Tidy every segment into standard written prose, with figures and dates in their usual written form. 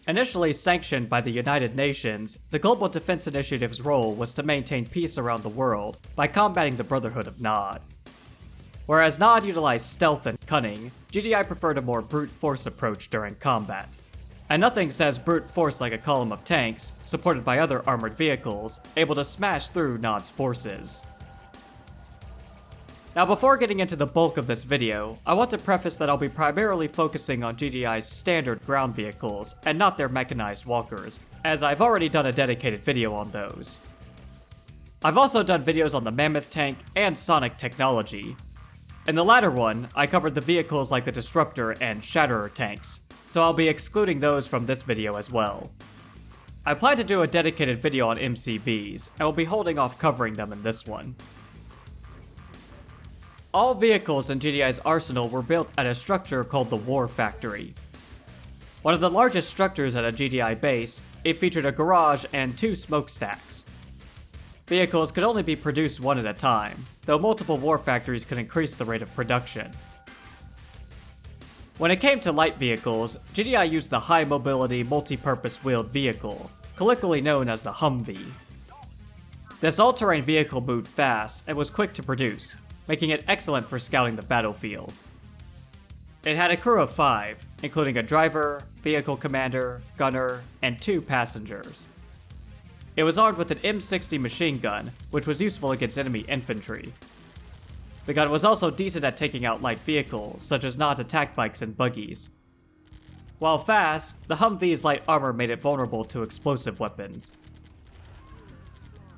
Initially sanctioned by the United Nations, the Global Defense Initiative's role was to maintain peace around the world by combating the Brotherhood of Nod. Whereas Nod utilized stealth and cunning, GDI preferred a more brute force approach during combat. And nothing says brute force like a column of tanks, supported by other armored vehicles, able to smash through Nod's forces. Now before getting into the bulk of this video, I want to preface that I'll be primarily focusing on GDI's standard ground vehicles, and not their mechanized walkers, as I've already done a dedicated video on those. I've also done videos on the Mammoth tank and Sonic technology. In the latter one, I covered the vehicles like the Disruptor and Shatterer tanks, so I'll be excluding those from this video as well. I plan to do a dedicated video on MCVs, and will be holding off covering them in this one. All vehicles in GDI's arsenal were built at a structure called the War Factory. One of the largest structures at a GDI base, it featured a garage and 2 smokestacks. Vehicles could only be produced one at a time, though multiple war factories could increase the rate of production. When it came to light vehicles, GDI used the High Mobility Multi-Purpose Wheeled Vehicle, colloquially known as the Humvee. This all-terrain vehicle moved fast and was quick to produce, making it excellent for scouting the battlefield. It had a crew of 5, including a driver, vehicle commander, gunner, and 2 passengers. It was armed with an M60 machine gun, which was useful against enemy infantry. The gun was also decent at taking out light vehicles, such as Nod's attack bikes and buggies. While fast, the Humvee's light armor made it vulnerable to explosive weapons.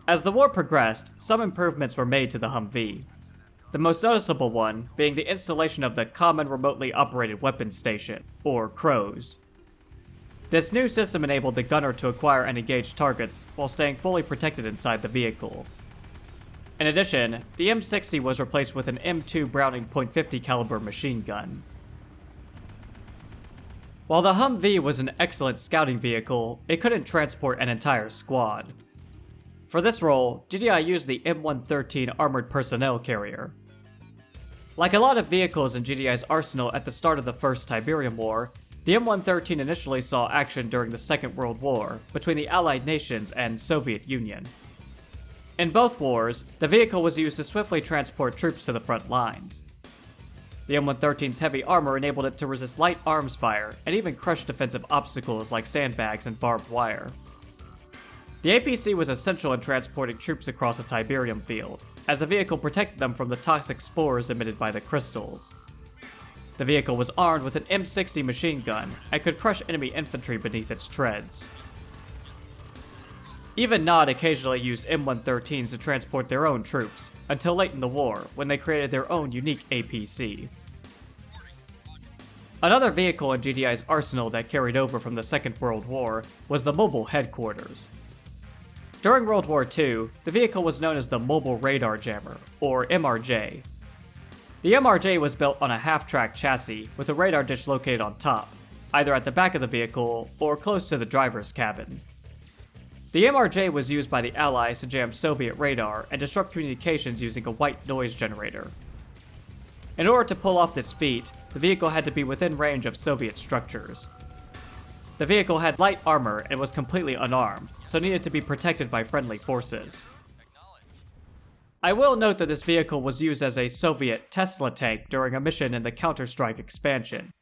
As the war progressed, some improvements were made to the Humvee. The most noticeable one being the installation of the Common Remotely Operated Weapons Station, or CROWS. This new system enabled the gunner to acquire and engage targets while staying fully protected inside the vehicle. In addition, the M60 was replaced with an M2 Browning .50 caliber machine gun. While the Humvee was an excellent scouting vehicle, it couldn't transport an entire squad. For this role, GDI used the M113 Armored Personnel Carrier. Like a lot of vehicles in GDI's arsenal at the start of the First Tiberium War, the M113 initially saw action during the Second World War between the Allied nations and Soviet Union. In both wars, the vehicle was used to swiftly transport troops to the front lines. The M113's heavy armor enabled it to resist light arms fire and even crush defensive obstacles like sandbags and barbed wire. The APC was essential in transporting troops across a Tiberium field, as the vehicle protected them from the toxic spores emitted by the crystals. The vehicle was armed with an M60 machine gun and could crush enemy infantry beneath its treads. Even Nod occasionally used M113s to transport their own troops, until late in the war, when they created their own unique APC. Another vehicle in GDI's arsenal that carried over from the Second World War was the Mobile Headquarters. During World War II, the vehicle was known as the Mobile Radar Jammer, or MRJ. The MRJ was built on a half-track chassis with a radar dish located on top, either at the back of the vehicle or close to the driver's cabin. The MRJ was used by the Allies to jam Soviet radar and disrupt communications using a white noise generator. In order to pull off this feat, the vehicle had to be within range of Soviet structures. The vehicle had light armor and was completely unarmed, so needed to be protected by friendly forces. I will note that this vehicle was used as a Soviet Tesla tank during a mission in the Counter-Strike expansion.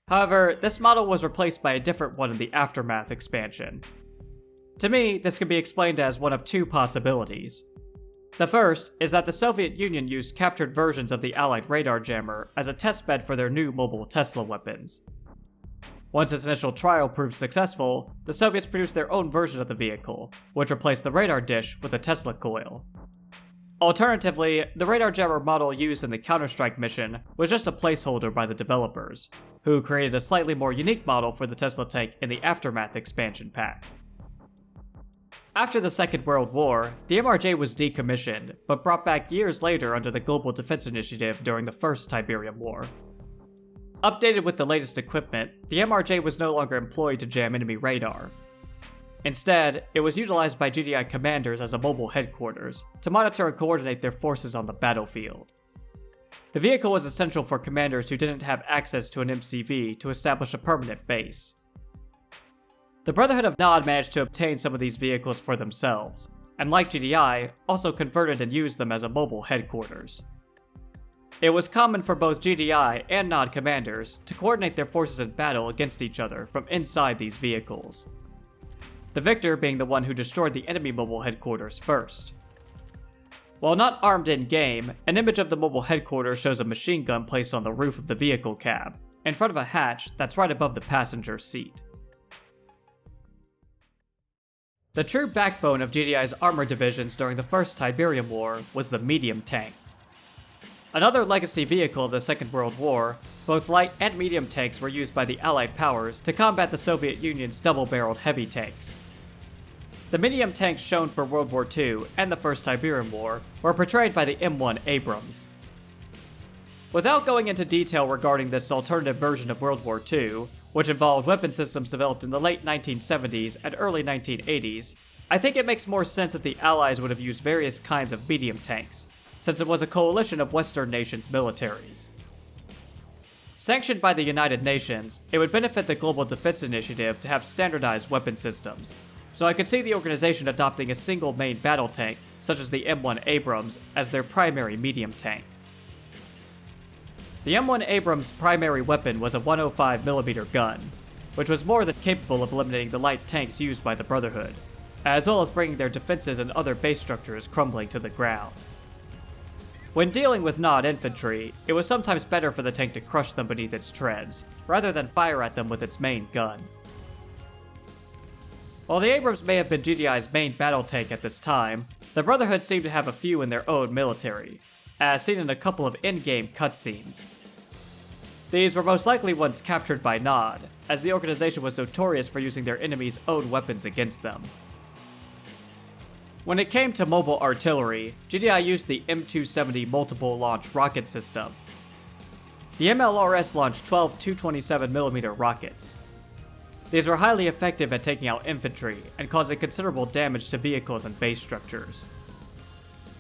However, this model was replaced by a different one in the Aftermath expansion. To me, this can be explained as one of 2 possibilities. The first is that the Soviet Union used captured versions of the Allied radar jammer as a testbed for their new mobile Tesla weapons. Once its initial trial proved successful, the Soviets produced their own version of the vehicle, which replaced the radar dish with a Tesla coil. Alternatively, the radar jammer model used in the Counter-Strike mission was just a placeholder by the developers, who created a slightly more unique model for the Tesla tank in the Aftermath expansion pack. After the Second World War, the MRJ was decommissioned, but brought back years later under the Global Defense Initiative during the First Tiberium War. Updated with the latest equipment, the MRJ was no longer employed to jam enemy radar. Instead, it was utilized by GDI commanders as a mobile headquarters, to monitor and coordinate their forces on the battlefield. The vehicle was essential for commanders who didn't have access to an MCV to establish a permanent base. The Brotherhood of Nod managed to obtain some of these vehicles for themselves, and like GDI, also converted and used them as a mobile headquarters. It was common for both GDI and Nod commanders to coordinate their forces in battle against each other from inside these vehicles, the victor being the one who destroyed the enemy mobile headquarters first. While not armed in-game, an image of the mobile headquarters shows a machine gun placed on the roof of the vehicle cab, in front of a hatch that's right above the passenger seat. The true backbone of GDI's armored divisions during the First Tiberium War was the medium tank. Another legacy vehicle of the Second World War, both light and medium tanks were used by the Allied powers to combat the Soviet Union's double-barreled heavy tanks. The medium tanks shown for World War II and the First Tiberium War were portrayed by the M1 Abrams. Without going into detail regarding this alternative version of World War II, which involved weapon systems developed in the late 1970s and early 1980s, I think it makes more sense that the Allies would have used various kinds of medium tanks, since it was a coalition of Western nations' militaries. Sanctioned by the United Nations, it would benefit the Global Defense Initiative to have standardized weapon systems, so I could see the organization adopting a single main battle tank, such as the M1 Abrams, as their primary medium tank. The M1 Abrams' primary weapon was a 105mm gun, which was more than capable of eliminating the light tanks used by the Brotherhood, as well as bringing their defenses and other base structures crumbling to the ground. When dealing with Nod infantry, it was sometimes better for the tank to crush them beneath its treads, rather than fire at them with its main gun. While the Abrams may have been GDI's main battle tank at this time, the Brotherhood seemed to have a few in their own military, as seen in a couple of in-game cutscenes. These were most likely ones captured by Nod, as the organization was notorious for using their enemies' own weapons against them. When it came to mobile artillery, GDI used the M270 multiple launch rocket system. The MLRS launched 12 227mm rockets. These were highly effective at taking out infantry and causing considerable damage to vehicles and base structures.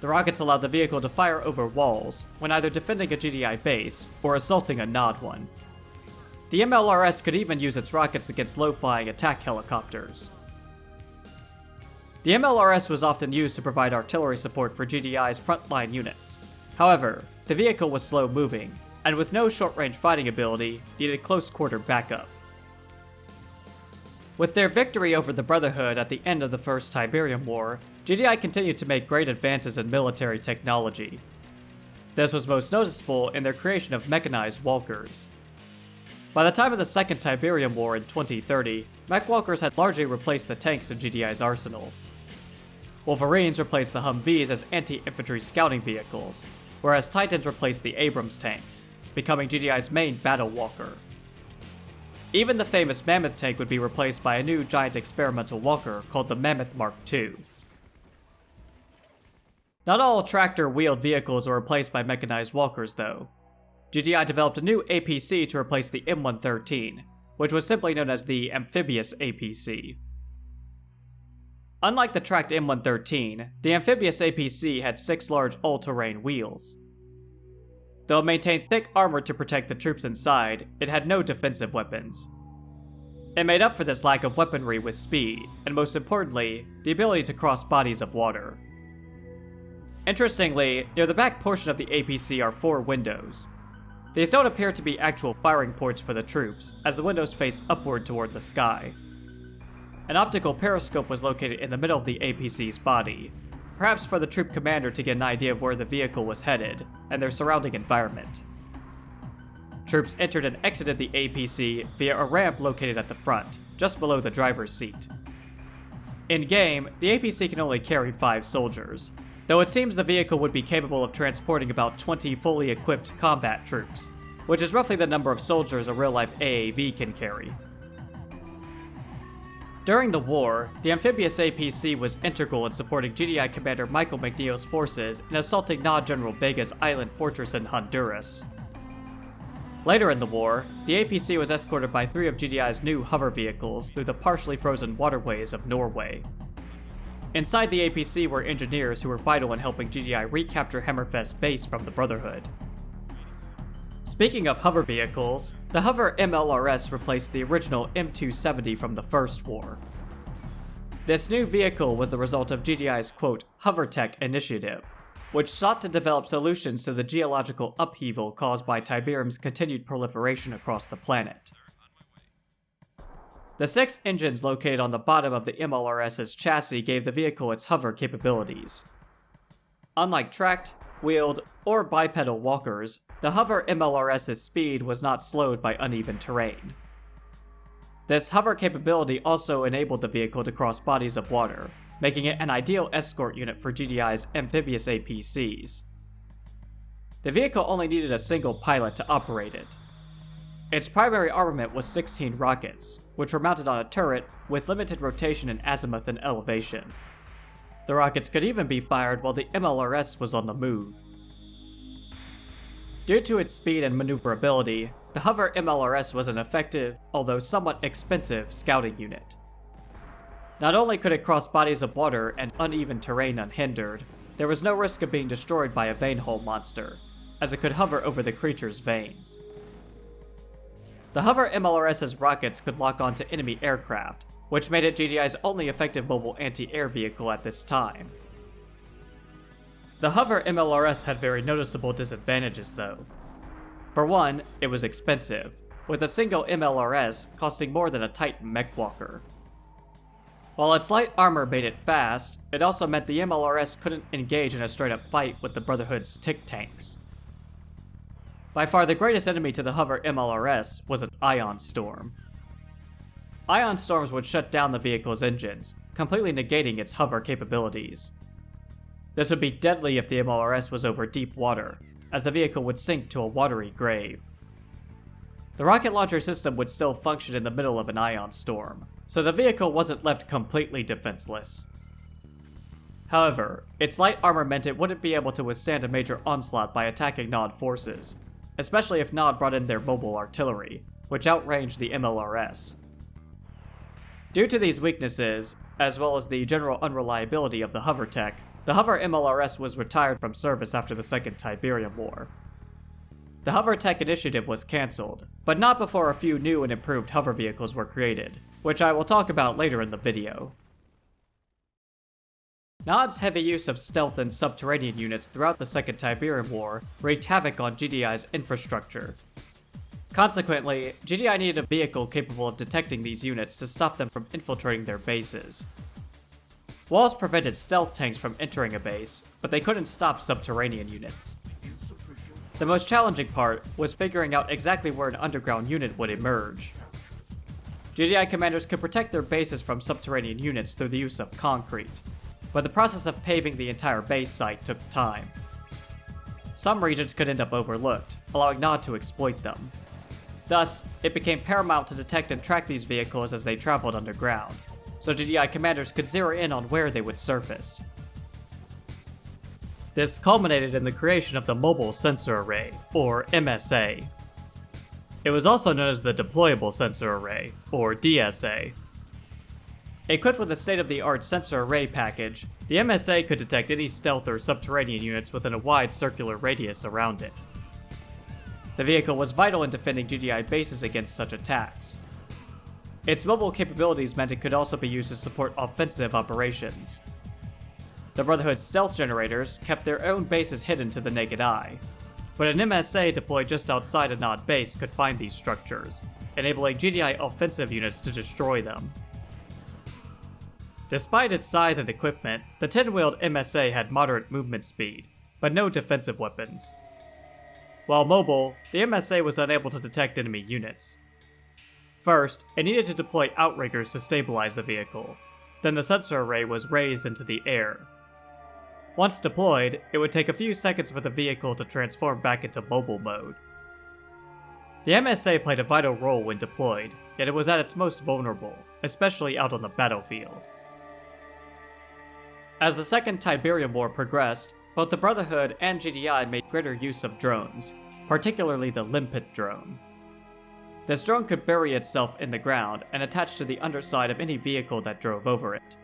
The rockets allowed the vehicle to fire over walls when either defending a GDI base or assaulting a Nod one. The MLRS could even use its rockets against low-flying attack helicopters. The MLRS was often used to provide artillery support for GDI's frontline units. However, the vehicle was slow-moving, and with no short-range fighting ability, needed close-quarter backup. With their victory over the Brotherhood at the end of the First Tiberium War, GDI continued to make great advances in military technology. This was most noticeable in their creation of mechanized walkers. By the time of the Second Tiberium War in 2030, mech walkers had largely replaced the tanks in GDI's arsenal. Wolverines replaced the Humvees as anti-infantry scouting vehicles, whereas Titans replaced the Abrams tanks, becoming GDI's main battle walker. Even the famous Mammoth tank would be replaced by a new giant experimental walker called the Mammoth Mark II. Not all tractor-wheeled vehicles were replaced by mechanized walkers, though. GDI developed a new APC to replace the M113, which was simply known as the Amphibious APC. Unlike the tracked M113, the Amphibious APC had 6 large all-terrain wheels. Though it maintained thick armor to protect the troops inside, it had no defensive weapons. It made up for this lack of weaponry with speed, and most importantly, the ability to cross bodies of water. Interestingly, near the back portion of the APC are 4 windows. These don't appear to be actual firing ports for the troops, as the windows face upward toward the sky. An optical periscope was located in the middle of the APC's body, perhaps for the troop commander to get an idea of where the vehicle was headed, and their surrounding environment. Troops entered and exited the APC via a ramp located at the front, just below the driver's seat. In-game, the APC can only carry 5 soldiers, though it seems the vehicle would be capable of transporting about 20 fully equipped combat troops, which is roughly the number of soldiers a real-life AAV can carry. During the war, the Amphibious APC was integral in supporting GDI Commander Michael McNeil's forces in assaulting Nod General Vega's island fortress in Honduras. Later in the war, the APC was escorted by 3 of GDI's new hover vehicles through the partially frozen waterways of Norway. Inside the APC were engineers who were vital in helping GDI recapture Hammerfest base from the Brotherhood. Speaking of hover vehicles, the Hover MLRS replaced the original M270 from the First War. This new vehicle was the result of GDI's quote, HoverTech initiative, which sought to develop solutions to the geological upheaval caused by Tiberium's continued proliferation across the planet. The 6 engines located on the bottom of the MLRS's chassis gave the vehicle its hover capabilities. Unlike tracked, wheeled, or bipedal walkers, the Hover MLRS's speed was not slowed by uneven terrain. This hover capability also enabled the vehicle to cross bodies of water, making it an ideal escort unit for GDI's amphibious APCs. The vehicle only needed a single pilot to operate it. Its primary armament was 16 rockets, which were mounted on a turret with limited rotation in azimuth and elevation. The rockets could even be fired while the MLRS was on the move. Due to its speed and maneuverability, the Hover MLRS was an effective, although somewhat expensive, scouting unit. Not only could it cross bodies of water and uneven terrain unhindered, there was no risk of being destroyed by a vein hole monster, as it could hover over the creature's veins. The Hover MLRS's rockets could lock onto enemy aircraft, which made it GDI's only effective mobile anti-air vehicle at this time. The Hover MLRS had very noticeable disadvantages though. For one, it was expensive, with a single MLRS costing more than a Titan mech walker. While its light armor made it fast, it also meant the MLRS couldn't engage in a straight-up fight with the Brotherhood's tick tanks. By far the greatest enemy to the Hover MLRS was an Ion Storm. Ion Storms would shut down the vehicle's engines, completely negating its hover capabilities. This would be deadly if the MLRS was over deep water, as the vehicle would sink to a watery grave. The rocket launcher system would still function in the middle of an Ion Storm, so the vehicle wasn't left completely defenseless. However, its light armor meant it wouldn't be able to withstand a major onslaught by attacking Nod forces, especially if Nod brought in their mobile artillery, which outranged the MLRS. Due to these weaknesses, as well as the general unreliability of the HoverTech, the Hover MLRS was retired from service after the Second Tiberium War. The HoverTech initiative was cancelled, but not before a few new and improved hover vehicles were created, which I will talk about later in the video. Nod's heavy use of stealth and subterranean units throughout the Second Tiberium War wreaked havoc on GDI's infrastructure. Consequently, GDI needed a vehicle capable of detecting these units to stop them from infiltrating their bases. Walls prevented stealth tanks from entering a base, but they couldn't stop subterranean units. The most challenging part was figuring out exactly where an underground unit would emerge. GDI commanders could protect their bases from subterranean units through the use of concrete, but the process of paving the entire base site took time. Some regions could end up overlooked, allowing Nod to exploit them. Thus, it became paramount to detect and track these vehicles as they traveled underground, so GDI commanders could zero in on where they would surface. This culminated in the creation of the Mobile Sensor Array, or MSA. It was also known as the Deployable Sensor Array, or DSA. Equipped with a state-of-the-art sensor array package, the MSA could detect any stealth or subterranean units within a wide circular radius around it. The vehicle was vital in defending GDI bases against such attacks. Its mobile capabilities meant it could also be used to support offensive operations. The Brotherhood's stealth generators kept their own bases hidden to the naked eye, but an MSA deployed just outside a Nod base could find these structures, enabling GDI offensive units to destroy them. Despite its size and equipment, the 10-wheeled MSA had moderate movement speed, but no defensive weapons. While mobile, the MSA was unable to detect enemy units. First, it needed to deploy outriggers to stabilize the vehicle. Then the sensor array was raised into the air. Once deployed, it would take a few seconds for the vehicle to transform back into mobile mode. The MSA played a vital role when deployed, yet it was at its most vulnerable, especially out on the battlefield. As the Second Tiberium War progressed, both the Brotherhood and GDI made greater use of drones, particularly the Limpet drone. This drone could bury itself in the ground and attach to the underside of any vehicle that drove over it,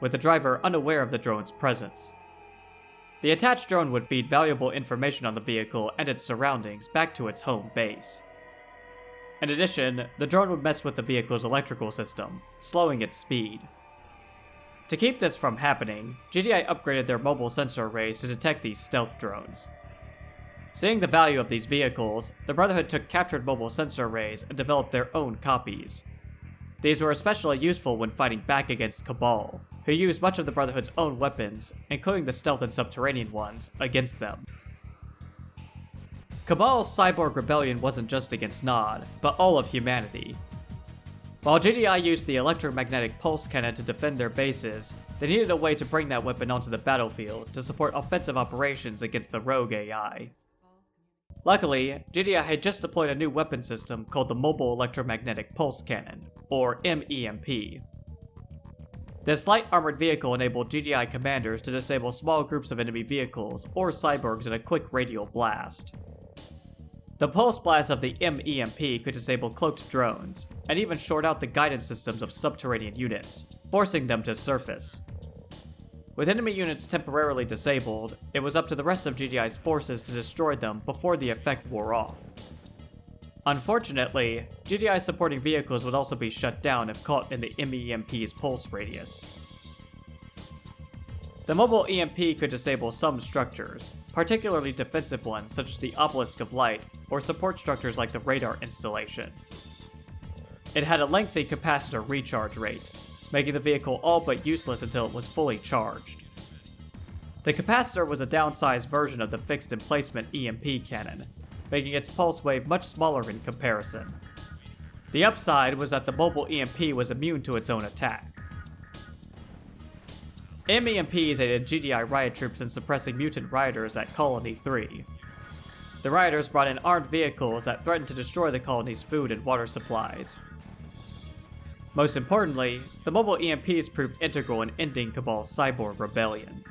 with the driver unaware of the drone's presence. The attached drone would feed valuable information on the vehicle and its surroundings back to its home base. In addition, the drone would mess with the vehicle's electrical system, slowing its speed. To keep this from happening, GDI upgraded their mobile sensor arrays to detect these stealth drones. Seeing the value of these vehicles, the Brotherhood took captured mobile sensor arrays and developed their own copies. These were especially useful when fighting back against Cabal, who used much of the Brotherhood's own weapons, including the stealth and subterranean ones, against them. Cabal's cyborg rebellion wasn't just against Nod, but all of humanity. While GDI used the electromagnetic pulse cannon to defend their bases, they needed a way to bring that weapon onto the battlefield to support offensive operations against the rogue AI. Luckily, GDI had just deployed a new weapon system called the Mobile Electromagnetic Pulse Cannon, or MEMP. This light armored vehicle enabled GDI commanders to disable small groups of enemy vehicles or cyborgs in a quick radial blast. The pulse blast of the MEMP could disable cloaked drones, and even short out the guidance systems of subterranean units, forcing them to surface. With enemy units temporarily disabled, it was up to the rest of GDI's forces to destroy them before the effect wore off. Unfortunately, GDI's supporting vehicles would also be shut down if caught in the MEMP's pulse radius. The mobile EMP could disable some structures, particularly defensive ones such as the Obelisk of Light or support structures like the radar installation. It had a lengthy capacitor recharge rate, making the vehicle all but useless until it was fully charged. The capacitor was a downsized version of the fixed emplacement EMP cannon, making its pulse wave much smaller in comparison. The upside was that the mobile EMP was immune to its own attack. MEMPs aided GDI riot troops in suppressing mutant rioters at Colony 3. The rioters brought in armed vehicles that threatened to destroy the colony's food and water supplies. Most importantly, the mobile EMPs proved integral in ending Cabal's cyborg rebellion.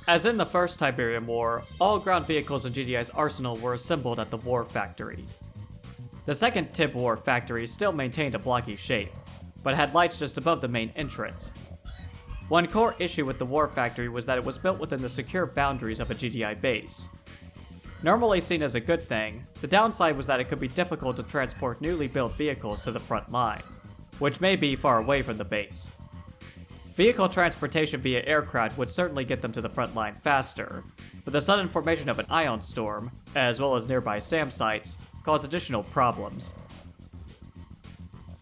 As in the first Tiberium War, all ground vehicles in GDI's arsenal were assembled at the War Factory. The second Tib War Factory still maintained a blocky shape, but had lights just above the main entrance. One core issue with the War Factory was that it was built within the secure boundaries of a GDI base. Normally seen as a good thing, the downside was that it could be difficult to transport newly built vehicles to the front line, which may be far away from the base. Vehicle transportation via aircraft would certainly get them to the front line faster, but the sudden formation of an ion storm, as well as nearby SAM sites, caused additional problems.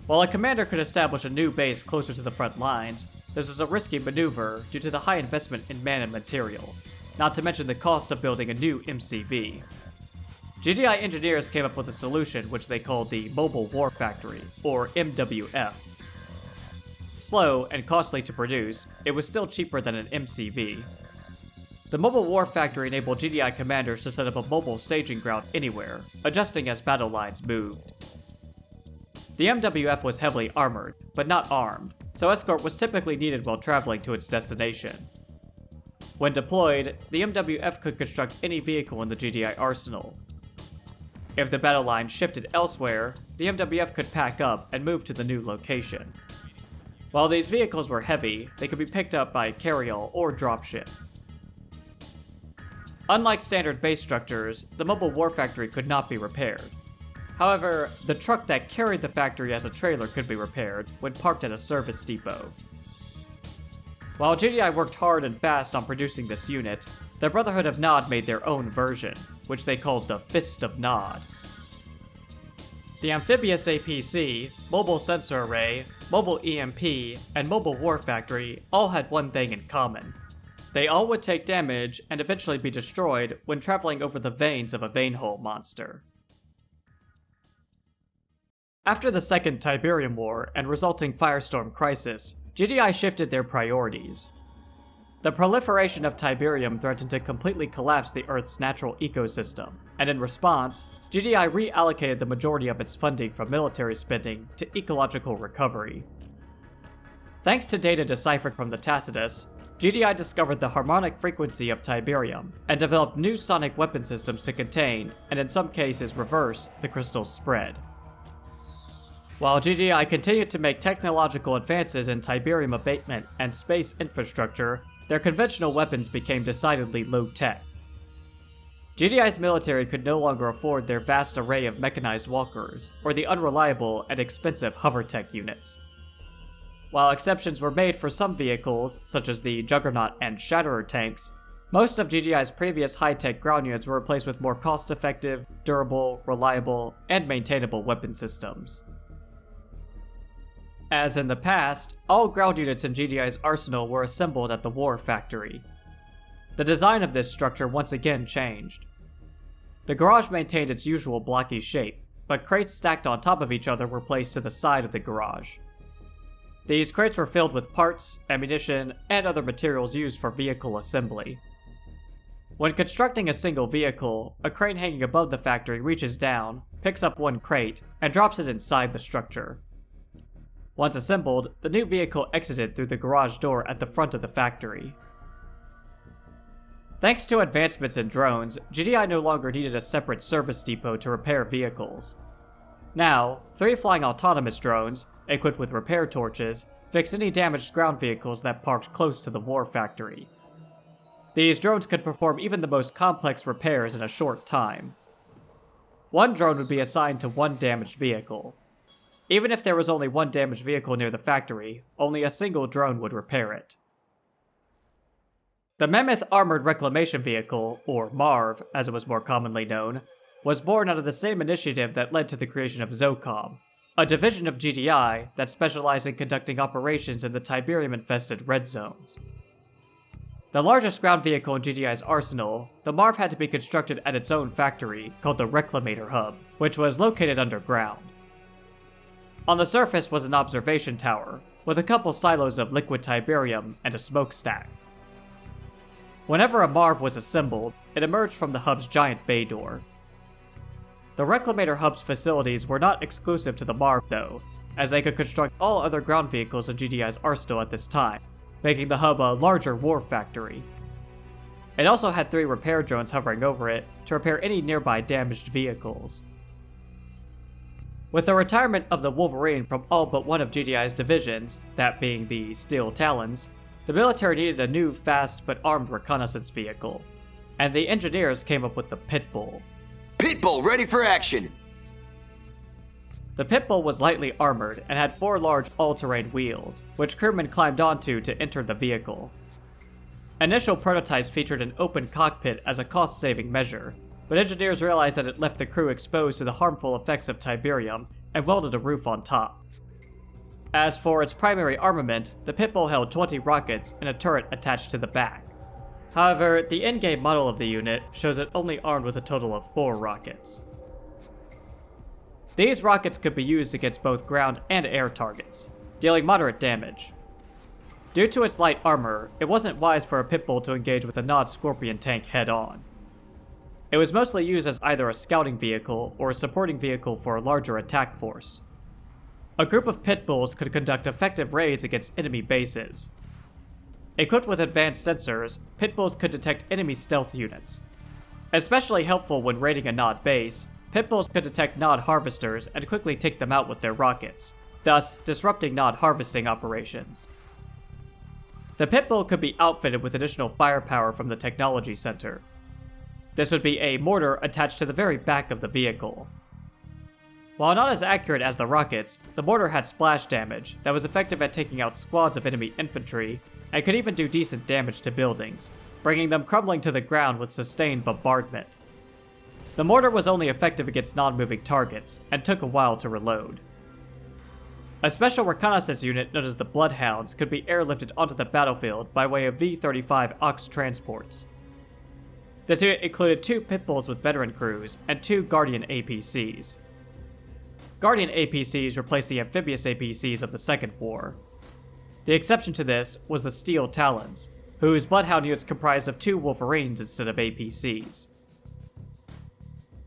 While a commander could establish a new base closer to the front lines, this was a risky maneuver due to the high investment in man and material, not to mention the cost of building a new MCV. GDI engineers came up with a solution which they called the Mobile War Factory, or MWF. Slow and costly to produce, it was still cheaper than an MCV. The Mobile War Factory enabled GDI commanders to set up a mobile staging ground anywhere, adjusting as battle lines moved. The MWF was heavily armored, but not armed, so escort was typically needed while traveling to its destination. When deployed, the MWF could construct any vehicle in the GDI arsenal. If the battle line shifted elsewhere, the MWF could pack up and move to the new location. While these vehicles were heavy, they could be picked up by carryall or dropship. Unlike standard base structures, the Mobile War Factory could not be repaired. However, the truck that carried the factory as a trailer could be repaired when parked at a service depot. While GDI worked hard and fast on producing this unit, the Brotherhood of Nod made their own version, which they called the Fist of Nod. The Amphibious APC, Mobile Sensor Array, Mobile EMP, and Mobile War Factory all had one thing in common. They all would take damage and eventually be destroyed when traveling over the veins of a Vanehole monster. After the Second Tiberium War and resulting Firestorm Crisis, GDI shifted their priorities. The proliferation of Tiberium threatened to completely collapse the Earth's natural ecosystem, and in response, GDI reallocated the majority of its funding from military spending to ecological recovery. Thanks to data deciphered from the Tacitus, GDI discovered the harmonic frequency of Tiberium and developed new sonic weapon systems to contain, and in some cases reverse, the crystal's spread. While GDI continued to make technological advances in Tiberium abatement and space infrastructure, their conventional weapons became decidedly low-tech. GDI's military could no longer afford their vast array of mechanized walkers, or the unreliable and expensive hovertech units. While exceptions were made for some vehicles, such as the Juggernaut and Shatterer tanks, most of GDI's previous high-tech ground units were replaced with more cost-effective, durable, reliable, and maintainable weapon systems. As in the past, all ground units in GDI's arsenal were assembled at the War Factory. The design of this structure once again changed. The garage maintained its usual blocky shape, but crates stacked on top of each other were placed to the side of the garage. These crates were filled with parts, ammunition, and other materials used for vehicle assembly. When constructing a single vehicle, a crane hanging above the factory reaches down, picks up one crate, and drops it inside the structure. Once assembled, the new vehicle exited through the garage door at the front of the factory. Thanks to advancements in drones, GDI no longer needed a separate service depot to repair vehicles. Now, 3 flying autonomous drones, equipped with repair torches, fix any damaged ground vehicles that parked close to the War Factory. These drones could perform even the most complex repairs in a short time. One drone would be assigned to one damaged vehicle. Even if there was only one damaged vehicle near the factory, only a single drone would repair it. The Mammoth Armored Reclamation Vehicle, or MARV as it was more commonly known, was born out of the same initiative that led to the creation of ZOCOM, a division of GDI that specialized in conducting operations in the Tiberium-infested red zones. The largest ground vehicle in GDI's arsenal, the MARV had to be constructed at its own factory, called the Reclamator Hub, which was located underground. On the surface was an observation tower, with a couple silos of liquid Tiberium and a smokestack. Whenever a MARV was assembled, it emerged from the hub's giant bay door. The Reclamator Hub's facilities were not exclusive to the MARV though, as they could construct all other ground vehicles in GDI's arsenal at this time, making the hub a larger war factory. It also had 3 repair drones hovering over it to repair any nearby damaged vehicles. With the retirement of the Wolverine from all but one of GDI's divisions, that being the Steel Talons, the military needed a new fast but armed reconnaissance vehicle, and the engineers came up with the Pitbull. Pitbull, ready for action! The Pitbull was lightly armored and had 4 large all-terrain wheels, which crewmen climbed onto to enter the vehicle. Initial prototypes featured an open cockpit as a cost-saving measure, but engineers realized that it left the crew exposed to the harmful effects of Tiberium and welded a roof on top. As for its primary armament, the Pitbull held 20 rockets and a turret attached to the back. However, the in-game model of the unit shows it only armed with a total of 4 rockets. These rockets could be used against both ground and air targets, dealing moderate damage. Due to its light armor, it wasn't wise for a Pitbull to engage with a Nod Scorpion tank head-on. It was mostly used as either a scouting vehicle or a supporting vehicle for a larger attack force. A group of Pitbulls could conduct effective raids against enemy bases. Equipped with advanced sensors, Pitbulls could detect enemy stealth units. Especially helpful when raiding a Nod base, Pitbulls could detect Nod harvesters and quickly take them out with their rockets, thus disrupting Nod harvesting operations. The Pitbull could be outfitted with additional firepower from the Technology Center. This would be a mortar attached to the very back of the vehicle. While not as accurate as the rockets, the mortar had splash damage that was effective at taking out squads of enemy infantry and could even do decent damage to buildings, bringing them crumbling to the ground with sustained bombardment. The mortar was only effective against non-moving targets and took a while to reload. A special reconnaissance unit known as the Bloodhounds could be airlifted onto the battlefield by way of V-35 Ox transports. This unit included 2 Pitbulls with veteran crews and 2 Guardian APCs. Guardian APCs replaced the amphibious APCs of the Second War. The exception to this was the Steel Talons, whose Bloodhound units comprised of 2 Wolverines instead of APCs.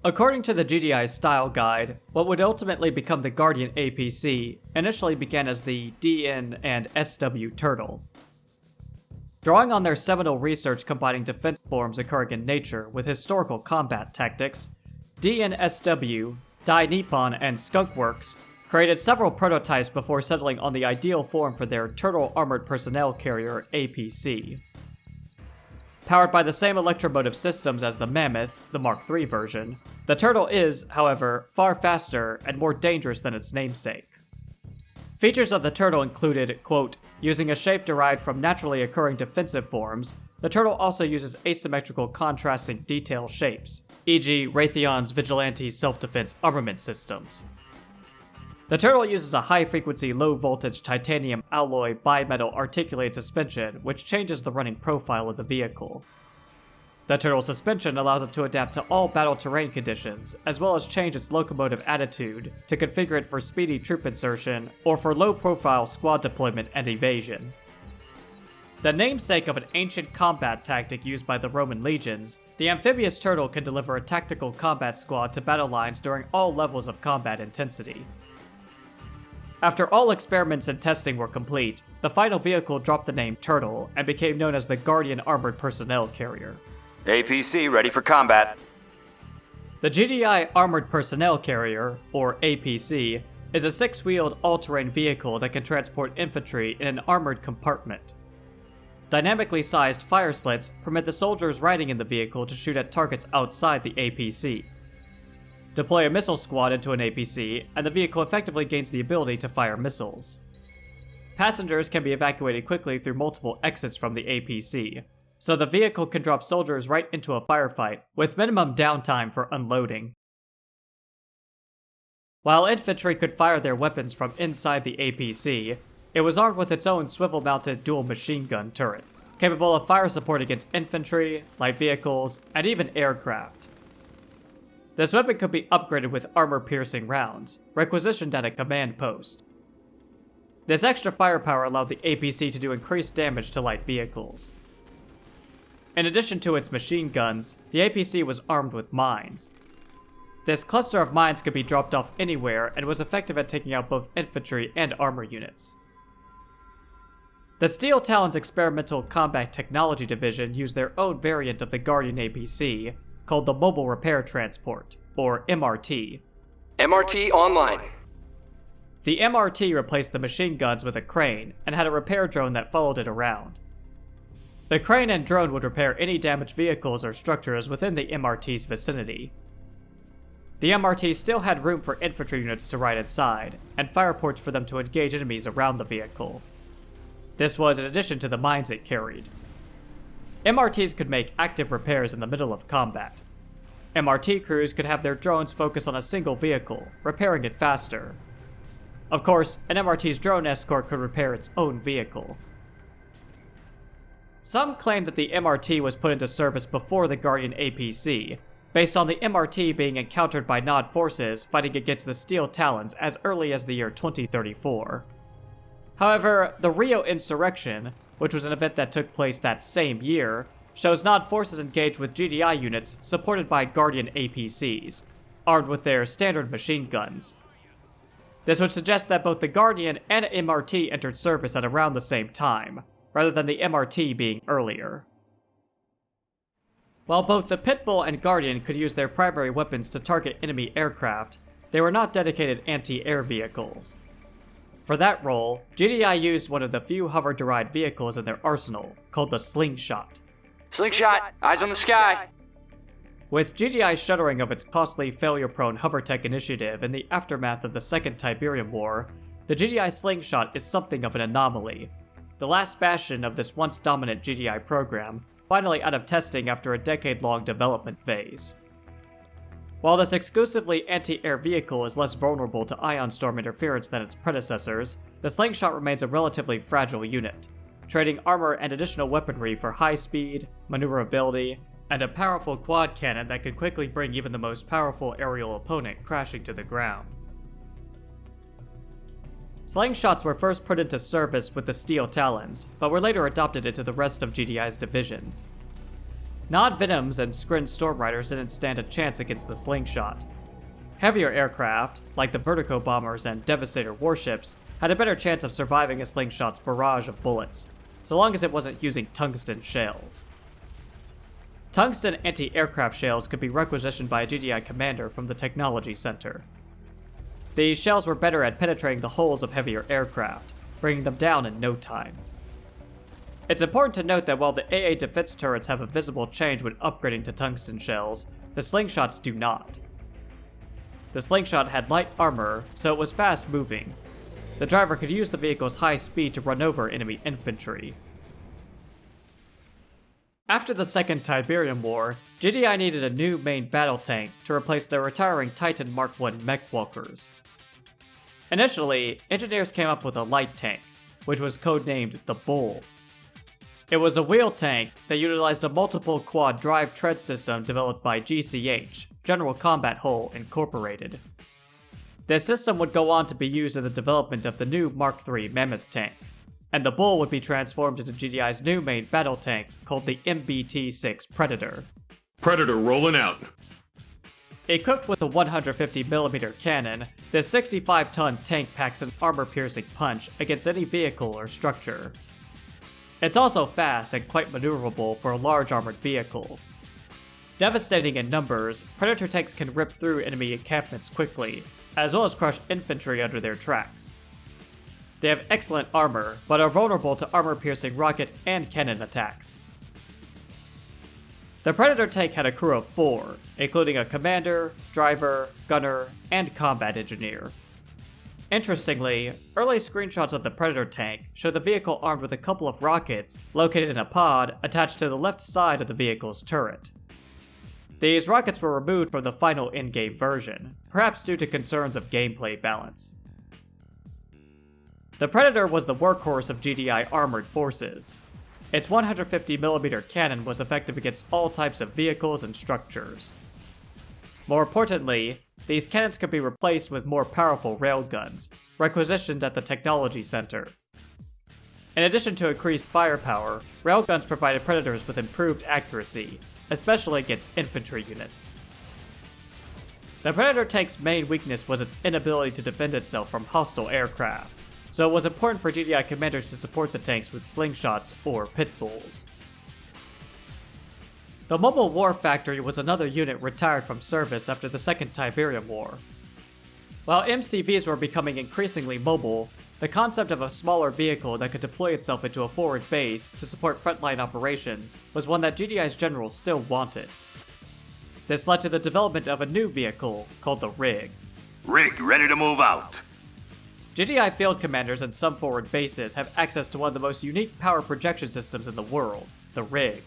According to the GDI Style Guide, what would ultimately become the Guardian APC initially began as the DN and SW Turtle. Drawing on their seminal research combining defense forms occurring in nature with historical combat tactics, DNSW, Dai Nippon, and Skunkworks created several prototypes before settling on the ideal form for their Turtle Armored Personnel Carrier APC. Powered by the same electromotive systems as the Mammoth, the Mark III version, the Turtle is, however, far faster and more dangerous than its namesake. Features of the Turtle included, quote, using a shape derived from naturally occurring defensive forms, the Turtle also uses asymmetrical contrasting detail shapes, e.g. Raytheon's Vigilante self-defense armament systems. The Turtle uses a high-frequency, low-voltage titanium alloy bimetal articulated suspension, which changes the running profile of the vehicle. The Turtle suspension allows it to adapt to all battle terrain conditions, as well as change its locomotive attitude to configure it for speedy troop insertion or for low-profile squad deployment and evasion. The namesake of an ancient combat tactic used by the Roman legions, the amphibious Turtle can deliver a tactical combat squad to battle lines during all levels of combat intensity. After all experiments and testing were complete, the final vehicle dropped the name Turtle and became known as the Guardian Armored Personnel Carrier. APC ready for combat. The GDI Armored Personnel Carrier, or APC, is a six-wheeled all-terrain vehicle that can transport infantry in an armored compartment. Dynamically sized fire slits permit the soldiers riding in the vehicle to shoot at targets outside the APC. Deploy a missile squad into an APC, and the vehicle effectively gains the ability to fire missiles. Passengers can be evacuated quickly through multiple exits from the APC, so the vehicle can drop soldiers right into a firefight, with minimum downtime for unloading. While infantry could fire their weapons from inside the APC, it was armed with its own swivel-mounted dual machine gun turret, capable of fire support against infantry, light vehicles, and even aircraft. This weapon could be upgraded with armor-piercing rounds, requisitioned at a command post. This extra firepower allowed the APC to do increased damage to light vehicles. In addition to its machine guns, the APC was armed with mines. This cluster of mines could be dropped off anywhere and was effective at taking out both infantry and armor units. The Steel Talons Experimental Combat Technology Division used their own variant of the Guardian APC, called the Mobile Repair Transport, or MRT. MRT online. The MRT replaced the machine guns with a crane and had a repair drone that followed it around. The crane and drone would repair any damaged vehicles or structures within the MRT's vicinity. The MRT still had room for infantry units to ride inside, and fire ports for them to engage enemies around the vehicle. This was in addition to the mines it carried. MRTs could make active repairs in the middle of combat. MRT crews could have their drones focus on a single vehicle, repairing it faster. Of course, an MRT's drone escort could repair its own vehicle. Some claim that the MRT was put into service before the Guardian APC, based on the MRT being encountered by Nod forces fighting against the Steel Talons as early as the year 2034. However, the Rio Insurrection, which was an event that took place that same year, shows Nod forces engaged with GDI units supported by Guardian APCs, armed with their standard machine guns. This would suggest that both the Guardian and MRT entered service at around the same time, rather than the MRT being earlier. While both the Pitbull and Guardian could use their primary weapons to target enemy aircraft, they were not dedicated anti-air vehicles. For that role, GDI used one of the few hover-derived vehicles in their arsenal, called the Slingshot. Slingshot, eyes on the sky. With GDI's shuttering of its costly, failure-prone hovertech initiative in the aftermath of the Second Tiberium War, the GDI Slingshot is something of an anomaly, the last bastion of this once dominant GDI program, finally out of testing after a decade-long development phase. While this exclusively anti-air vehicle is less vulnerable to ion storm interference than its predecessors, the Slingshot remains a relatively fragile unit, trading armor and additional weaponry for high speed, maneuverability, and a powerful quad cannon that can quickly bring even the most powerful aerial opponent crashing to the ground. Slingshots were first put into service with the Steel Talons, but were later adopted into the rest of GDI's divisions. Nod Venoms and Skrin Stormriders didn't stand a chance against the Slingshot. Heavier aircraft, like the Vertigo bombers and Devastator warships, had a better chance of surviving a Slingshot's barrage of bullets, so long as it wasn't using tungsten shells. Tungsten anti-aircraft shells could be requisitioned by a GDI commander from the Technology Center. These shells were better at penetrating the hulls of heavier aircraft, bringing them down in no time. It's important to note that while the AA defense turrets have a visible change when upgrading to tungsten shells, the slingshots do not. The slingshot had light armor, so it was fast moving. The driver could use the vehicle's high speed to run over enemy infantry. After the Second Tiberium War, GDI needed a new main battle tank to replace their retiring Titan Mark I mech walkers. Initially, engineers came up with a light tank, which was codenamed the Bull. It was a wheel tank that utilized a multiple quad drive tread system developed by GCH, General Combat Hull Incorporated. This system would go on to be used in the development of the new Mark III Mammoth tank, and the Bull would be transformed into GDI's new main battle tank called the MBT-6 Predator. Predator rolling out. Equipped with a 150mm cannon, this 65-ton tank packs an armor-piercing punch against any vehicle or structure. It's also fast and quite maneuverable for a large armored vehicle. Devastating in numbers, Predator tanks can rip through enemy encampments quickly, as well as crush infantry under their tracks. They have excellent armor, but are vulnerable to armor-piercing rocket and cannon attacks. The Predator tank had a crew of 4, including a commander, driver, gunner, and combat engineer. Interestingly, early screenshots of the Predator tank show the vehicle armed with a couple of rockets located in a pod attached to the left side of the vehicle's turret. These rockets were removed from the final in-game version, perhaps due to concerns of gameplay balance. The Predator was the workhorse of GDI armored forces. Its 150mm cannon was effective against all types of vehicles and structures. More importantly, these cannons could be replaced with more powerful railguns, requisitioned at the Technology Center. In addition to increased firepower, railguns provided Predators with improved accuracy, especially against infantry units. The Predator tank's main weakness was its inability to defend itself from hostile aircraft, so it was important for GDI commanders to support the tanks with slingshots or pit bulls. The Mobile War Factory was another unit retired from service after the Second Tiberium War. While MCVs were becoming increasingly mobile, the concept of a smaller vehicle that could deploy itself into a forward base to support frontline operations was one that GDI's generals still wanted. This led to the development of a new vehicle called the Rig. Rig, ready to move out. GDI field commanders and some forward bases have access to one of the most unique power projection systems in the world, the Rig.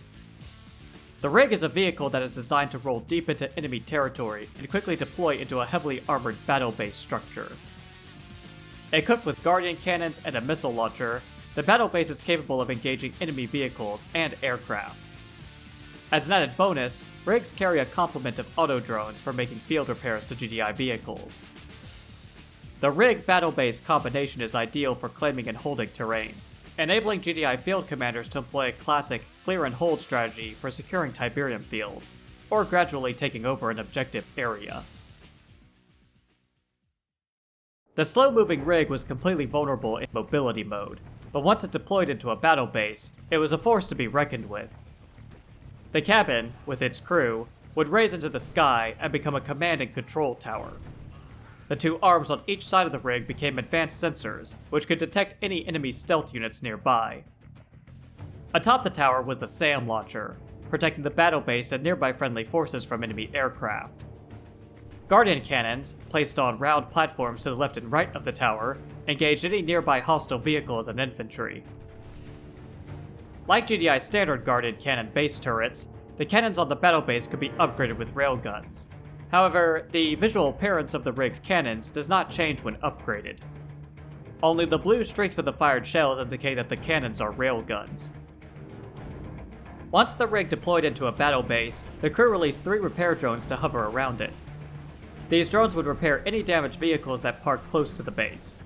The Rig is a vehicle that is designed to roll deep into enemy territory and quickly deploy into a heavily armored battle base structure. Equipped with Guardian cannons and a missile launcher, the battle base is capable of engaging enemy vehicles and aircraft. As an added bonus, Rigs carry a complement of auto drones for making field repairs to GDI vehicles. The Rig battle base combination is ideal for claiming and holding terrain, enabling GDI field commanders to employ a classic clear and hold strategy for securing Tiberium fields, or gradually taking over an objective area. The slow-moving Rig was completely vulnerable in mobility mode, but once it deployed into a battle base, it was a force to be reckoned with. The cabin, with its crew, would raise into the sky and become a command and control tower. The two arms on each side of the Rig became advanced sensors, which could detect any enemy stealth units nearby. Atop the tower was the SAM launcher, protecting the battle base and nearby friendly forces from enemy aircraft. Guardian cannons, placed on round platforms to the left and right of the tower, engaged any nearby hostile vehicles and infantry. Like GDI's standard Guardian cannon base turrets, the cannons on the battle base could be upgraded with railguns. However, the visual appearance of the Rig's cannons does not change when upgraded. Only the blue streaks of the fired shells indicate that the cannons are railguns. Once the Rig deployed into a battle base, the crew released 3 repair drones to hover around it. These drones would repair any damaged vehicles that parked close to the base.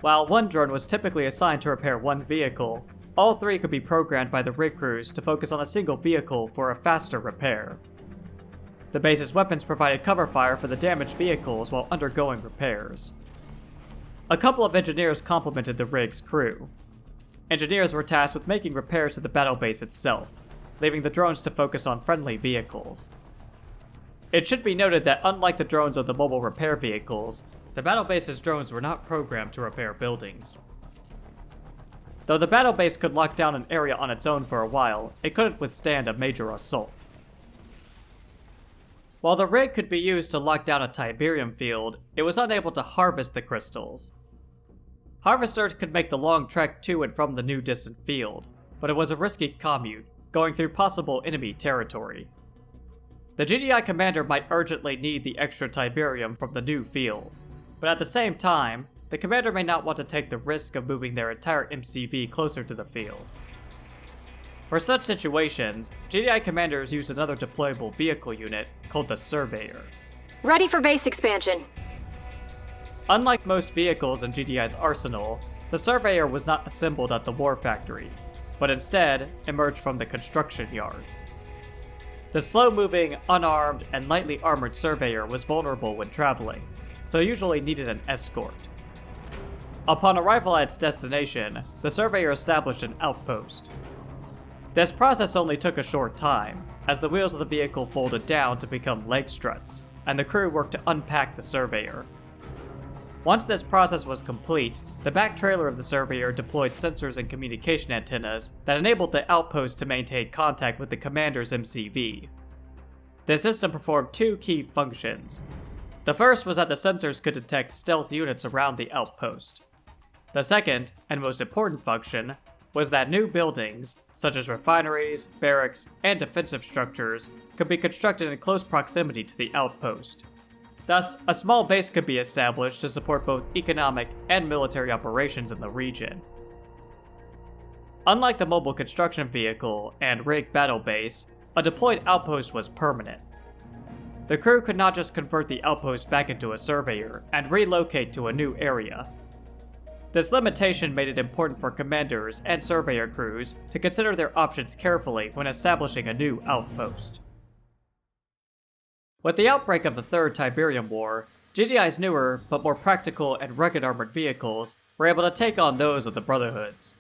While one drone was typically assigned to repair one vehicle, all 3 could be programmed by the Rig crews to focus on a single vehicle for a faster repair. The base's weapons provided cover fire for the damaged vehicles while undergoing repairs. A couple of engineers complemented the Rig's crew. Engineers were tasked with making repairs to the battle base itself, leaving the drones to focus on friendly vehicles. It should be noted that unlike the drones of the mobile repair vehicles, the battle base's drones were not programmed to repair buildings. Though the battle base could lock down an area on its own for a while, it couldn't withstand a major assault. While the rig could be used to lock down a Tiberium field, it was unable to harvest the crystals. Harvesters could make the long trek to and from the new distant field, but it was a risky commute, going through possible enemy territory. The GDI commander might urgently need the extra Tiberium from the new field, but at the same time, the commander may not want to take the risk of moving their entire MCV closer to the field. For such situations, GDI commanders use another deployable vehicle unit called the Surveyor. Ready for base expansion. Unlike most vehicles in GDI's arsenal, the Surveyor was not assembled at the war factory, but instead emerged from the construction yard. The slow-moving, unarmed, and lightly armored Surveyor was vulnerable when traveling, so usually needed an escort. Upon arrival at its destination, the Surveyor established an outpost. This process only took a short time, as the wheels of the vehicle folded down to become leg struts, and the crew worked to unpack the Surveyor. Once this process was complete, the back trailer of the Surveyor deployed sensors and communication antennas that enabled the outpost to maintain contact with the commander's MCV. The system performed two key functions. The first was that the sensors could detect stealth units around the outpost. The second, and most important function, was that new buildings, such as refineries, barracks, and defensive structures, could be constructed in close proximity to the outpost. Thus, a small base could be established to support both economic and military operations in the region. Unlike the mobile construction vehicle and rig battle base, a deployed outpost was permanent. The crew could not just convert the outpost back into a Surveyor and relocate to a new area. This limitation made it important for commanders and Surveyor crews to consider their options carefully when establishing a new outpost. With the outbreak of the Third Tiberium War, GDI's newer but more practical and rugged armored vehicles were able to take on those of the Brotherhood's.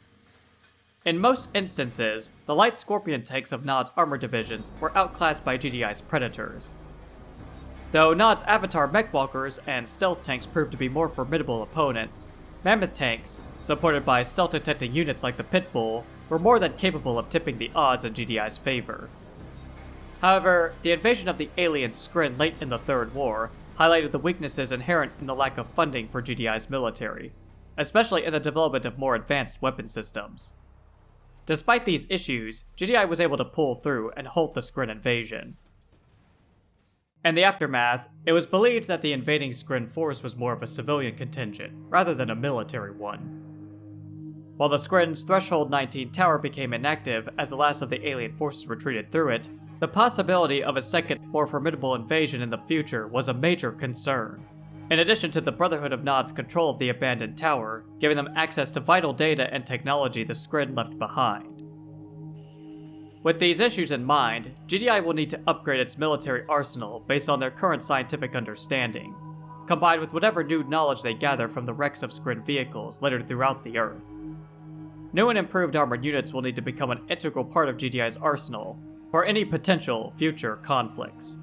In most instances, the light Scorpion tanks of Nod's armored divisions were outclassed by GDI's Predators. Though Nod's Avatar mechwalkers and stealth tanks proved to be more formidable opponents, Mammoth tanks, supported by stealth-detecting units like the Pitbull, were more than capable of tipping the odds in GDI's favor. However, the invasion of the alien Skrin late in the Third War highlighted the weaknesses inherent in the lack of funding for GDI's military, especially in the development of more advanced weapon systems. Despite these issues, GDI was able to pull through and halt the Skrin invasion. In the aftermath, it was believed that the invading Skrin force was more of a civilian contingent, rather than a military one. While the Skrin's Threshold 19 tower became inactive as the last of the alien forces retreated through it, the possibility of a second, more formidable invasion in the future was a major concern, in addition to the Brotherhood of Nod's control of the abandoned tower, giving them access to vital data and technology the Skrin left behind. With these issues in mind, GDI will need to upgrade its military arsenal based on their current scientific understanding, combined with whatever new knowledge they gather from the wrecks of Skrin vehicles littered throughout the Earth. New and improved armored units will need to become an integral part of GDI's arsenal for any potential future conflicts.